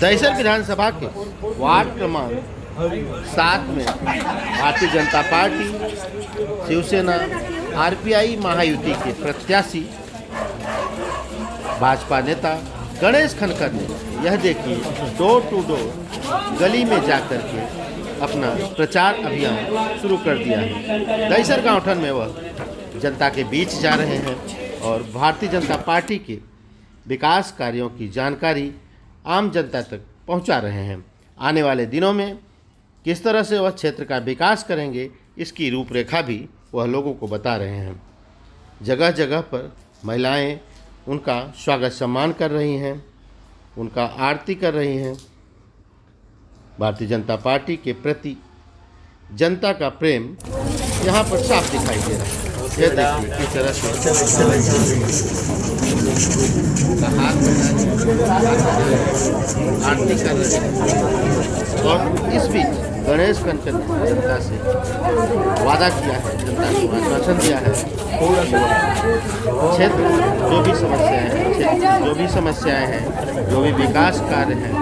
दहिसर विधानसभा के वार्ड क्रमांक 7 में भारतीय जनता पार्टी, शिवसेना, आरपीआई महायुति के प्रत्याशी भाजपा नेता गणेश खनकर ने यह देखिए डोर टू डोर गली में जाकर के अपना प्रचार अभियान शुरू कर दिया है। दहिसर गांवठन में वह जनता के बीच जा रहे हैं और भारतीय जनता पार्टी के विकास कार्यों की जानकारी आम जनता तक पहुंचा रहे हैं। आने वाले दिनों में किस तरह से वह क्षेत्र का विकास करेंगे, इसकी रूपरेखा भी वह लोगों को बता रहे हैं। जगह जगह पर महिलाएं उनका स्वागत सम्मान कर रही हैं, उनका आरती कर रही हैं। भारतीय जनता पार्टी के प्रति जनता का प्रेम यहाँ पर साफ दिखाई दे रहा है। यह देखिए किस तरह से हाथ आरती कर रहे हैं। और इस बीच गणेश खनकर ने जनता से वादा किया है, जनता को आश्वासन दिया है, क्षेत्र जो भी समस्याएं हैं, जो भी विकास कार्य हैं,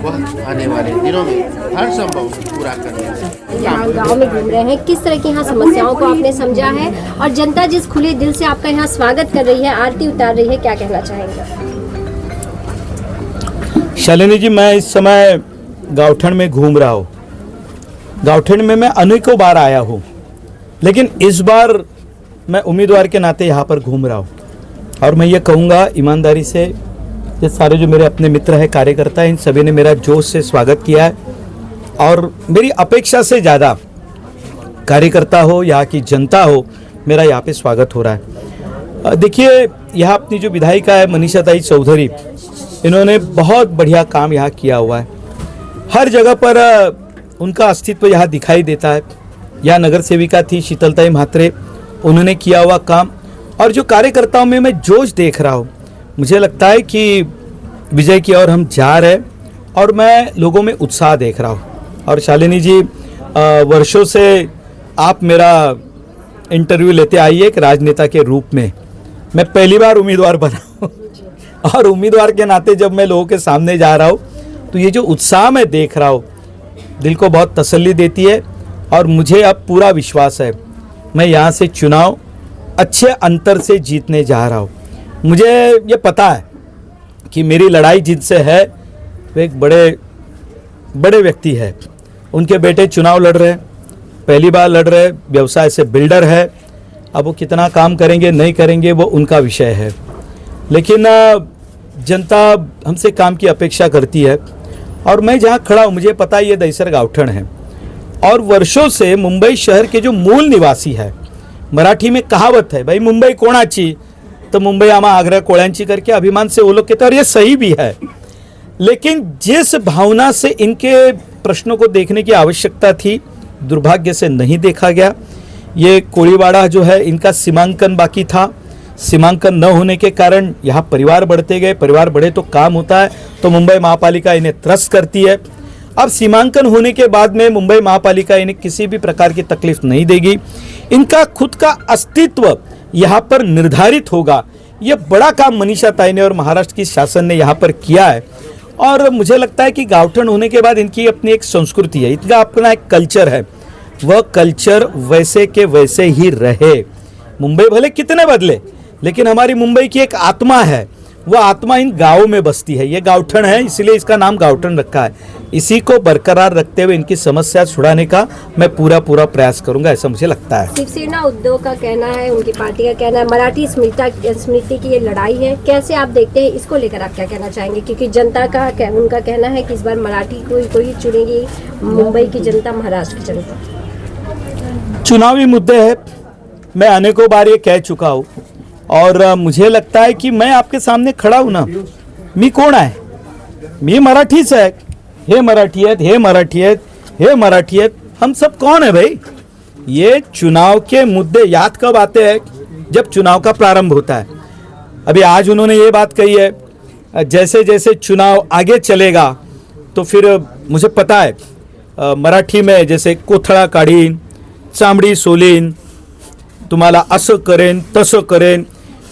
वह आने वाले दिनों में हर संभव पूरा करने यहाँ गाँव में घूम रहे हैं। किस तरह की यहाँ समस्याओं को आपने समझा है और जनता जिस खुले दिल से आपका यहाँ स्वागत कर रही है, आरती उतार रही है, क्या कहना चाहेंगे? शालिनी जी, मैं इस समय गाँवठन में घूम रहा हूँ। गाँवठन में मैं अनेकों बार आया हूँ, लेकिन इस बार मैं उम्मीदवार के नाते यहाँ पर घूम रहा हूँ। और मैं ये कहूँगा ईमानदारी से, ये सारे जो मेरे अपने मित्र हैं, कार्यकर्ता हैं, इन सभी ने मेरा जोश से स्वागत किया है। और मेरी अपेक्षा से ज़्यादा कार्यकर्ता हो, यहाँ की जनता हो, मेरा यहाँ पे स्वागत हो रहा है। देखिए, यहाँ अपनी जो विधायिका है मनीषा ताई चौधरी, इन्होंने बहुत बढ़िया काम यहाँ किया हुआ है। हर जगह पर उनका अस्तित्व यहाँ दिखाई देता है। यहाँ नगर सेविका थी शीतलताई म्हात्रे, उन्होंने किया हुआ काम, और जो कार्यकर्ताओं में मैं जोश देख रहा हूँ, मुझे लगता है कि विजय की ओर हम जा रहे हैं और मैं लोगों में उत्साह देख रहा हूँ। और शालिनी जी, वर्षों से आप मेरा इंटरव्यू लेते आई है एक राजनेता के रूप में। मैं पहली बार उम्मीदवार बना हूँ और उम्मीदवार के नाते जब मैं लोगों के सामने जा रहा हूँ, तो ये जो उत्साह मैं देख रहा हूँ, दिल को बहुत तसल्ली देती है। और मुझे अब पूरा विश्वास है, मैं यहाँ से चुनाव अच्छे अंतर से जीतने जा रहा हूँ। मुझे ये पता है कि मेरी लड़ाई जिनसे है वो एक बड़े व्यक्ति है। उनके बेटे चुनाव लड़ रहे हैं, पहली बार लड़ रहे, व्यवसाय से बिल्डर है। अब वो कितना काम करेंगे नहीं करेंगे वो उनका विषय है, लेकिन जनता हमसे काम की अपेक्षा करती है। और मैं जहाँ खड़ा हूँ, मुझे पता है ये दहिसर गाँवठन है और वर्षों से मुंबई शहर के जो मूल निवासी है, मराठी में कहावत है, भाई मुंबई कोणाची, तो मुंबई आमा आग्रा कोळ्यांची करके अभिमान से वो लोग कहते हैं, और ये सही भी है। लेकिन जिस भावना से इनके प्रश्नों को देखने की आवश्यकता थी, दुर्भाग्य से नहीं देखा गया। ये कोळीवाड़ा जो है, इनका सीमांकन बाकी था। सीमांकन न होने के कारण यहाँ परिवार बढ़ते गए, परिवार बढ़े तो काम होता है, तो मुंबई महापालिका इन्हें त्रस्त करती है। अब सीमांकन होने के बाद में मुंबई महापालिका इन्हें किसी भी प्रकार की तकलीफ नहीं देगी। इनका खुद का अस्तित्व यहाँ पर निर्धारित होगा। ये बड़ा काम मनीषा ताई ने और महाराष्ट्र की शासन ने यहाँ पर किया है। और मुझे लगता है कि गाँवठन होने के बाद इनकी अपनी एक संस्कृति है, इनका अपना एक कल्चर है, वह कल्चर वैसे के वैसे ही रहे। मुंबई भले कितने बदले, लेकिन हमारी मुंबई की एक आत्मा है, वह आत्मा इन गाँवों में बसती है। ये गाँवठन है, इसलिए इसका नाम गाँवठन रखा है। इसी को बरकरार रखते हुए इनकी समस्या छुड़ाने का मैं पूरा प्रयास करूंगा, ऐसा मुझे लगता है। शिवसेना उद्धव का कहना है, उनकी पार्टी का कहना है, मराठी स्मृति की ये लड़ाई है, कैसे आप देखते हैं इसको लेकर? आप क्या कहना चाहेंगे? क्योंकि जनता का उनका कहना है कि इस बार मराठी को ही चुनेगी, मुंबई की जनता, महाराष्ट्र की जनता। चुनावी मुद्दे है, मैं अनेकों बार ये कह चुका हूँ और मुझे लगता है कि मैं आपके सामने खड़ा हूँ ना, मी कोण आहे? मी मराठीच आहे। हे मराठी आहेत, हे मराठी आहेत, हे मराठी आहेत, हम सब कौन है भाई? ये चुनाव के मुद्दे याद कब आते हैं? जब चुनाव का प्रारंभ होता है। अभी आज उन्होंने ये बात कही है, जैसे जैसे चुनाव आगे चलेगा तो फिर मुझे पता है मराठी में जैसे कोथळा काढीन, चामडी सोलीन, तुम्हाला असं करेन तसं करेन।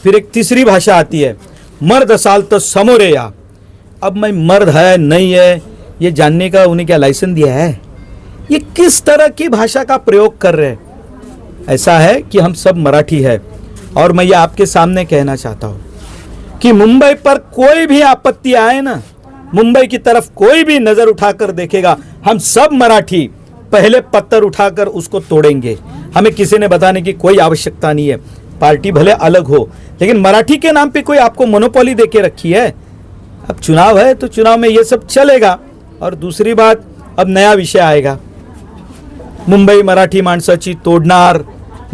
फिर एक तीसरी भाषा आती है, मर्द असाल तर समोरे या। अब मैं मर्द है नहीं है ये जानने का उन्हें क्या लाइसेंस दिया है? ये किस तरह की भाषा का प्रयोग कर रहे हैं? ऐसा है कि हम सब मराठी है और मैं ये आपके सामने कहना चाहता हूँ कि मुंबई पर कोई भी आपत्ति आए ना, मुंबई की तरफ कोई भी नजर उठाकर देखेगा, हम सब मराठी पहले पत्थर उठाकर उसको तोड़ेंगे। हमें किसी ने बताने की कोई आवश्यकता नहीं है। पार्टी भले अलग हो लेकिन मराठी के नाम पे कोई आपको मोनोपोली देके रखी है। अब चुनाव है तो चुनाव में ये सब चलेगा। और दूसरी बात, अब नया विषय आएगा, मुंबई मराठी माणसाची तोडणार,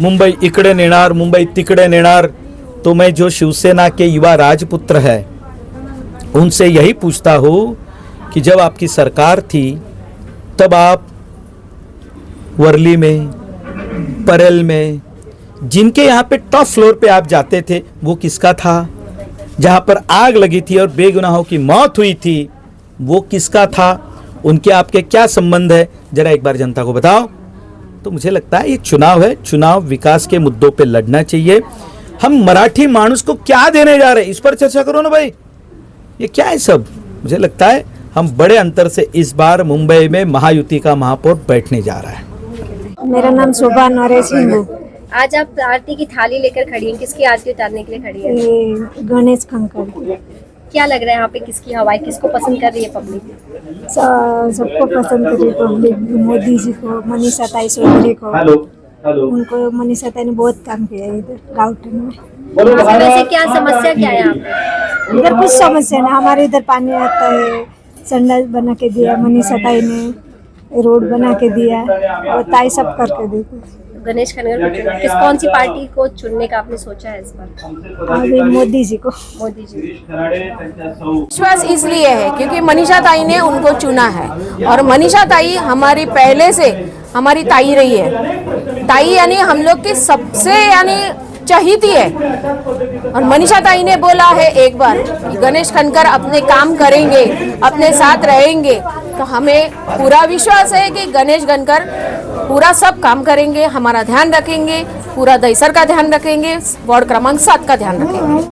मुंबई इकडे नेणार, मुंबई तिकडे नेणार। तो मैं जो शिवसेना के युवा राजपुत्र है उनसे यही पूछता हूँ कि जब आपकी सरकार थी तब आप वर्ली में, परेल में, जिनके यहाँ पे टॉप फ्लोर पे आप जाते थे वो किसका था? जहाँ पर आग लगी थी और बेगुनाहों की मौत हुई थी वो किसका था? उनके आपके क्या संबंध है? जरा एक बार जनता को बताओ। तो मुझे लगता है ये चुनाव है, चुनाव विकास के मुद्दों पे लड़ना चाहिए। हम मराठी मानुस को क्या देने जा रहे हैं इस पर चर्चा करो ना भाई। ये क्या है सब? मुझे लगता है हम बड़े अंतर से इस बार मुंबई में महायुति का महापौर बैठने जा रहा है। मेरा नाम शोभा नरेश हिंगू। आज आप आरती की थाली लेकर खड़ी हैं, किसकी आरती उतारने के लिए खड़ी है? ये गणेश खनकर। क्या लग रहा है यहाँ पे किसकी हवा है, किसको पसंद कर रही है पब्लिक? सबको पसंद करी पब्लिक, मोदी जी को, मनीषा ताई चौधरी को। उनको मनीषा ताई ने बहुत काम किया है इधर गाउटन में। वैसे क्या समस्या क्या है यहाँ पे? इधर कुछ समस्या नहीं, हमारे इधर पानी आता है, संडास बना के दिया मनीषा ताई ने, रोड बना के दिया और ताई सब करके देते। गणेश खनगर को कौन सी पार्टी को चुनने का आपने सोचा है इस बार? अभी मोदी जी को। मोदी जी। विश्वास इसलिए है क्योंकि मनीषा ताई ने उनको चुना है और मनीषा ताई हमारी पहले से हमारी ताई रही है। ताई यानी हम लोग की सबसे यानी चहीती है। और मनीषा ताई ने बोला है एक बार कि गणेश खनकर अपने काम करेंगे, अपने साथ रहेंगे। तो हमें पूरा विश्वास है कि गणेश खनकर पूरा सब काम करेंगे, हमारा ध्यान रखेंगे, पूरा दहीसर का ध्यान रखेंगे, वार्ड क्रमांक 7 का ध्यान रखेंगे।